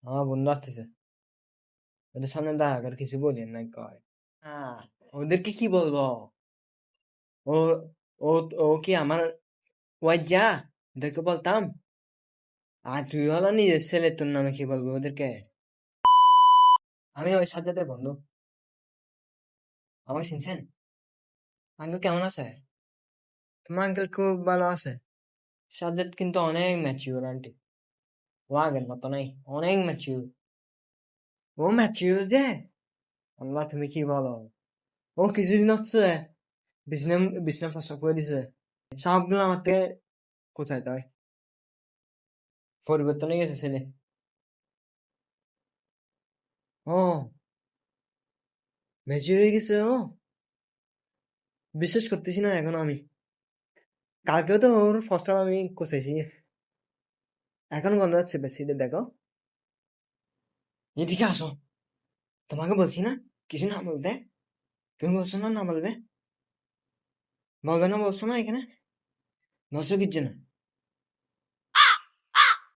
আমার বন্ধু আসতেছে, ওদের সামনে দেখা করে কিছু বলেন নাই কয়। ওদেরকে কি বলবো? ও ও ও কি আমার ওয়াইজ যা ওদেরকে বলতাম? আর তুই হলো নিজের ছেলে, তোর নামে কি বলবো ওদেরকে? আমি ওই সাজ্জাদের বন্ধু। আমাকে চিনছেন? আঙ্কেল কেমন আছে? তোমার আঙ্কেল খুব ভালো আছে। সাজ্জাদ কিন্তু অনেক ম্যাচিউর আন্টি, ও আগের মতো নাই, অনেক ম্যাচিউর। ও ম্যাচিউর যে, আল্লাহ তুমি কি বলো? ও কিছুদিন হচ্ছে বিছনা বিছনা প্রস্রাব করে দিছে, সবগুলো আমার থেকে কোথায় হয়। পরিবর্তন হয়ে গেছে ছেলে। ও ম্যাচিউর হয়ে গেছে ও। বিশ্বাস করতেছি না এখন আমি। কালকেও তো ওর ফার্স্ট টাইম আমি কোচাইছি, এখন গন্ধ হচ্ছে বেশি। দেখো, এদিকে আসো। তোমাকে বলছি না কিছু না বলতে? তুমি বলছো না না বলবে? বলবে না বলছো না? এখানে বলছো কিচ্ছু না।